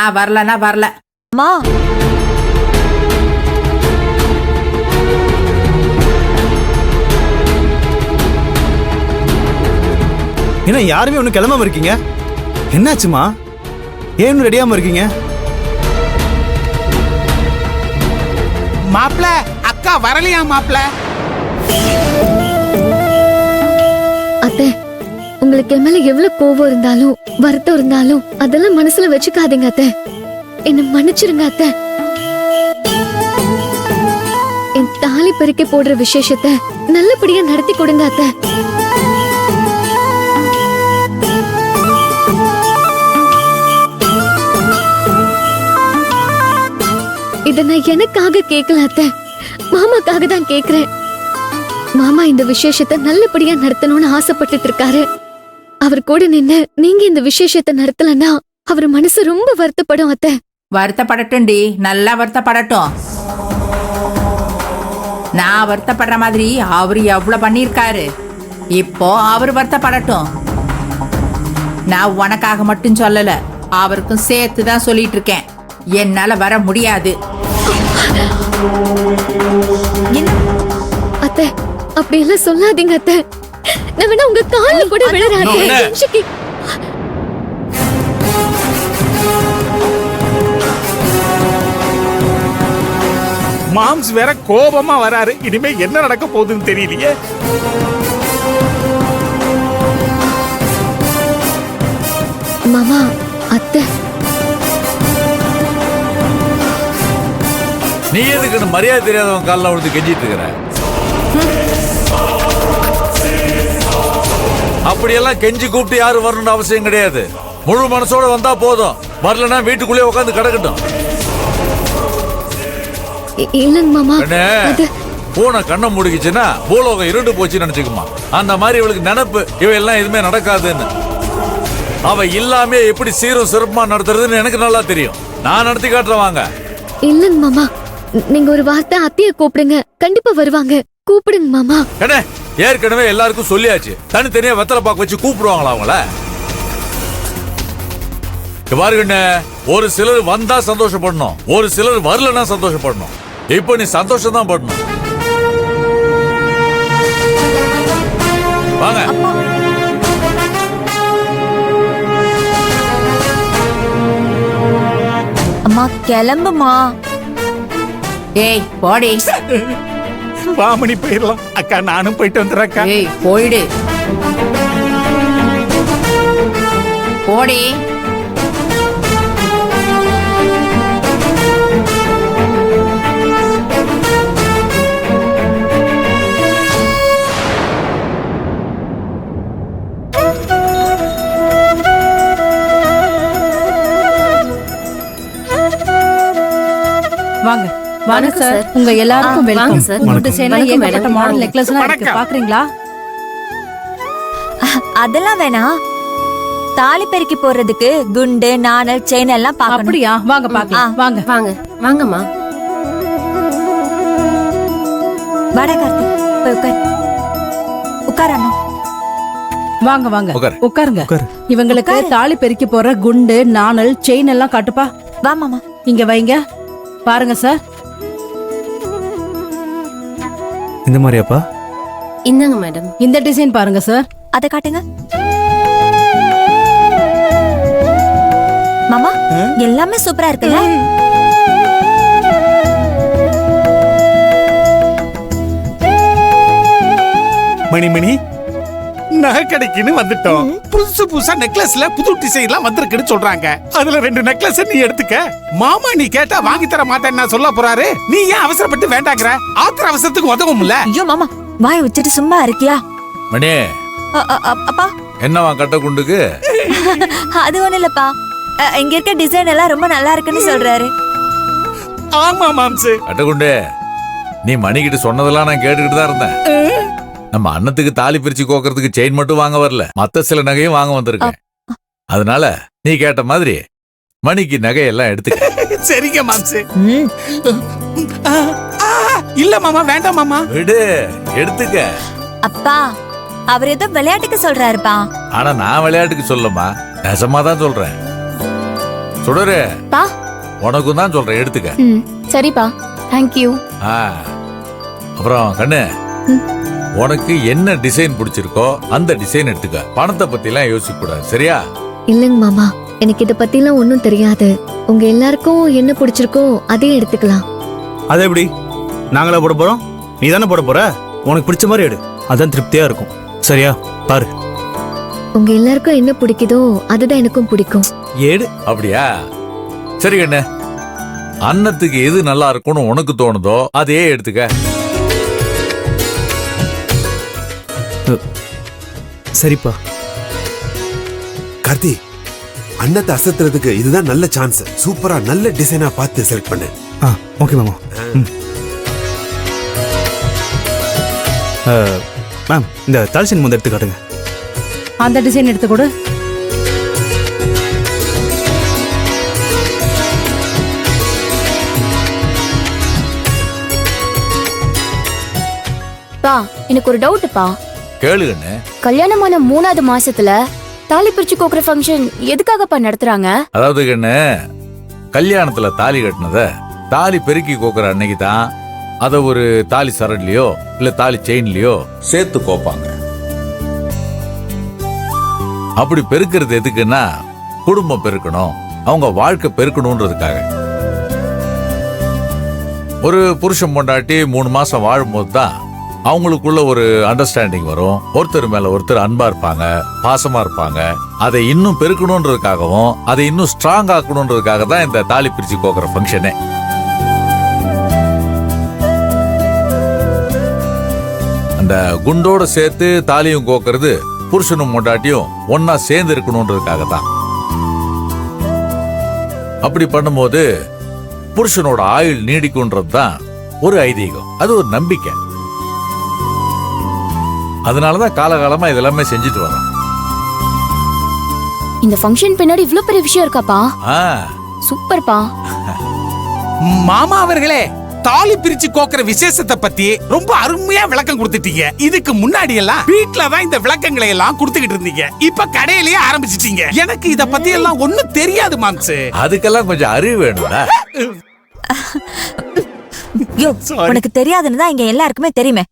நான் வரலன்னா வரல. அம்மா என்ன யாருமே ஒன்றும் கிளம்பாம இருக்கீங்க? என்னாச்சுமா? ஏன் ரெடியாம இருக்கீங்க? மாப்ள அக்கா வரலையா மாப்ள? அத்தை, உங்களுக்கு என் மேல எவ்வளவு கோவம் இருந்தாலும் வருத்தம் இருந்தாலும் அதெல்லாம் மனசுல வச்சுக்காதீங்க அத்தை. என்ன மன்னிச்சிருங்க அத்தை. என் தாலி பறிக்க போடுற விசேஷத்தை நல்லபடியா நடத்தி கொடுங்க அத்தை. இத நான் எனக்காக கேட்கல அத்தை, மாமாக்காக தான் கேக்குறேன். மாமா இந்த விசேஷத்தை நல்லபடியா நடத்தணும்னு ஆசைப்பட்டுட்டு இருக்காரு. அவர் கூட நின்னு நீங்க இந்த விசேஷத்தை நடத்தலன்னா அவர் மனசு ரொம்ப வருத்தப்படும் அத்தை. வருத்தப்படட்டும்டி, நல்லா வருத்தப்படட்டும். நான் வருத்தப்படுற மாதிரி அவரு எவ்வளவு பண்ணிருக்காரு. இப்போ அவரு வருத்தப்படட்டும். நான் உனக்காக மட்டும் சொல்லல, அவருக்கும் சேர்த்து தான் சொல்லிட்டு இருக்கேன். என்னால வர முடியாது. அத்தை, அப்படி எல்லாம் சொல்லாதீங்க அத்தை. நான் வேணா உங்க கால்ல கூட விழறாதே. மாம்ஸ் வேற கோபமா வராரு. இனிமே என்ன நடக்க போகுதுன்னு தெரியலையே. மாமா, அத்தை, நீ எதுக்கு மரியாதை தெரியாதவன் காலில் விழுந்து கெஞ்சிட்டு இருக்கிற? அப்படியெல்லாம் கெஞ்சி கூப்பிட்டு யாரும் வரணும்னு அவசியம் கிடையாது. முழு மனசோட வந்தா போதும். வரலன்னா வீட்டுக்குள்ளே உட்காந்து கிடக்கட்டும். இல்லங்க மாமா. பூனை கண்ணை முடிக்குச்சுன்னா பூலோகம் இருண்டு போச்சுன்னு நினைச்சுக்குமா. அந்த மாதிரி இவளுக்கு நினைப்பு இவையெல்லாம் எதுவுமே நடக்காதுன்னு. அவ இல்லாம எப்படி சீரும் சிறப்புமா நடத்துறதுன்னு எனக்கு நல்லா தெரியும். நான் நடத்தி காட்டுறேன் வாங்க. இல்லங்க மாமா, நீங்க ஒரு வார்த்தை அத்தைய கூப்பிடுங்க, கண்டிப்பா வருவாங்க. கூப்பிடுங்க மாமா. என்ன ஏற்கனவே எல்லாருக்கும் சொல்லியாச்சு. தனித்தனியா வெத்தலை பாக்கு வச்சு கூப்பிடுவாங்களா அவங்கள? பாருங்க, ஒரு சிலர் வந்தா சந்தோஷப்படணும், ஒரு சிலர் வரலன்னா சந்தோஷப்படணும். இப்ப நீ சந்தோஷம் தான் படணும். வாங்க. அம்மா கிளம்புமா. ஏய் போடி. வாமணி போயிடலாம். அக்கா நானும் போயிட்டு வந்துடுறேன். ஏய் போயிடு, போடி. வாங்க வாங்க சார். உங்க எல்லாருக்கும் வெல்கம் சார். உங்க டிசைன்ல ஏகப்பட்ட மாடல் நெக்லஸ் எல்லாம் இருக்கு, பாக்குறீங்களா? அதெல்லாம் வேணாம். தாலி பெருக்கி போறதுக்கு குண்டு நாணல் செயின் எல்லாம் பார்க்கணும். அப்படியா? வாங்க பார்க்கலாம். வாங்க வாங்க வாங்கம்மா. வாடா கார்த்திக், போய் உட்கார். உட்காரணும். வாங்க வாங்க உட்காரு. உட்காருங்க. இவங்களுக்கு தாலி பெருக்கி போற குண்டு நாணல் செயின் எல்லாம் காட்டுப்பா. வா மாமா. இங்க வைங்க. பாருங்க சார். இந்த மாதிரியாப்பா? இந்தாங்க மேடம். இந்த டிசைன் பாருங்க சார். அத காட்டுங்க மாமா. எல்லாமே சூப்பரா இருக்குல்ல? மணிமணி, நகை கடைக்குன்னு வந்துட்டோம். புதுசு புதுசா நெக்லஸ்ல புது டிசைன்லாம் வந்திருக்குன்னு சொல்றாங்க. அதுல 2 நெக்லஸ் நீ எடுத்துக்க. மாமா நீ கேட்டா வாங்கி தர மாட்டேன்னு சொல்ல போறாரு. நீ ஏன் அவசரப்பட்டு வேண்டாங்கற? ஆத்திர அவசரத்துக்கு உதவும்ல. ஐயோ மாமா, வாய் வச்சிட்டு சும்மா இருக்கியா? மணி, அப்பா என்னவா கட்ட குண்டுக்கு? அது ஒண்ணு இல்லப்பா, இங்க இருக்க டிசைன் எல்லாம் ரொம்ப நல்லா இருக்குன்னு சொல்றாரு. ஆமா மாம்சு. கட்ட குண்டு, நீ மணிக்கிட்ட சொன்னதெல்லாம் நான் கேட்டுக்கிட்டு தான் இருந்தேன். நம்ம அண்ணத்துக்கு தாலி பிரிச்சு கோக்கிறதுக்கு செயின் மட்டும் வாங்க வரல, மத்த சில நகையும் வாங்க வந்திருக்கேன். அதனால நீ கேட்ட மாதிரி மணிக்கு நகையெல்லாம் எடுத்துக்க. சரிங்க மாம்சு. இல்ல மாமா, வேண்டாம் மாமா. விடு, எடுத்துக்க. அப்பா, அவர் ஏதோ விளையாட்டுக்கு சொல்றாருப்பா. ஆனா நான் விளையாட்டுக்கு சொல்லமா, நெசமா தான் சொல்றேன். சுடரு பா உனக்கும் தான் சொல்றேன், எடுத்துக்க. ம் சரிப்பா, தேங்க்யூ. ஆ, அப்புறம் கண்ணு, உனக்கு என்ன டிசைன் பிடிச்சிருக்கோ அந்த டிசைன் எடுத்துக்க. பணத்தை பத்தி எல்லாம் யோசிக்க கூடாது, சரியா? இல்லைங்க மாமா, எனக்கு இத பத்திலாம் ஒன்றும் தெரியாது. உங்க எல்லாருக்கும் என்ன பிடிச்சிருக்கோ அதே எடுத்துக்கலாம். அது எப்படி? நாங்களா போட போறோம்? நீ தானே போட போற. உனக்கு பிடிச்ச மாதிரி எடு, அதான் திருப்தியா இருக்கும். சரியா? பாரு. உங்க எல்லாருக்கும் என்ன பிடிக்குதோ அதுதான் எனக்கும் பிடிக்கும். ஏடு. அப்படியா? சரி கண்ணு, அன்னத்துக்கு எது நல்லா இருக்கும்னு உனக்கு தோணுதோ அதையே எடுத்துக்க. சரிப்பா. கார்த்தி, அன்னத்தை அசத்துறதுக்கு இதுதான் நல்ல சான்ஸ். சூப்பரா நல்ல டிசைனா பார்த்து செலக்ட் பண்ணு. ஓகே மாமா. மேம், இந்த தால்சின் முந்த எடுத்து காட்டுங்க. அந்த டிசைன் எடுத்து கொடு. பா எனக்கு ஒரு டவுட்ப்பா. கேளு கண்ணு. கல்யாணமான 3வது மாசத்துல தாலி பிரிச்சு கோக்குற ஃபங்க்ஷன் எதுக்காகப்பா நடத்துறாங்க? அதாவது கண்ணு, கல்யாணத்துல தாலி கட்டினத தாலி பெருக்கி கோக்குற அன்னைக்கு தான் அத ஒரு தாலி சரட்லயோ இல்ல தாலி செயின்லயோ சேர்த்து கோப்பாங்க. அப்படி பெருக்கிறது எதுக்குன்னா, குடும்பம் பெருக்கணும், அவங்க வாழ்க்கை பெருக்கணும்ன்றதுக்காக. ஒரு புருஷன் பொண்டாட்டி 3 மாசம் வாழும்போது தான் அவங்களுக்குள்ள ஒரு அண்டர்ஸ்டாண்டிங் வரும். ஒருத்தர் மேல ஒருத்தர் அன்பா இருப்பாங்க, பாசமா இருப்பாங்க. அதை இன்னும் பெருக்கணும்ன்றதுக்காகவும் அதை இன்னும் ஸ்ட்ராங் ஆக்கணும்ன்றதுக்காக தான் இந்த தாலி பிரிச்சு கோக்குற ஃபங்க்ஷனே. அந்த குண்டோட சேர்த்து தாலியும் கோக்குறது புருஷனும் பொண்டாட்டியும் ஒன்னா சேர்ந்து இருக்கணும்ன்றதுக்காக தான். அப்படி பண்ணும்போது புருஷனோட ஆயுள் நீடிக்கும்ன்றது தான் ஒரு ஐதீகம், அது ஒரு நம்பிக்கை. அதனாலதான் காலகாலமா இதெல்லாமே செஞ்சுட்டு வரோம். இந்த ஃபங்க்ஷன் பின்னாடி இவ்ளோ பெரிய விஷயம் இருக்காப்பா? சூப்பர்ப்பா. மாமா அவர்களே, தாலி பிரிச்சு கோக்குற விசேஷத்தை பத்தி ரொம்ப அருமையா விளக்கம் கொடுத்துட்டீங்க. இதுக்கு முன்னாடி எல்லாம் வீட்ல தான் இந்த விளக்கங்களை எல்லாம் கொடுத்துக்கிட்டு இருந்தீங்க. இப்ப கடையிலேயே ஆரம்பிச்சிட்டீங்க. எனக்கு இத பத்தி எல்லாம் ஒண்ணும் தெரியாது மாம்சு. அதுக்கெல்லாம் கொஞ்சம் அறிவு வேணும்ல. உனக்கு தெரியாதுன்னு தான் இங்க எல்லாருக்குமே தெரியுமே.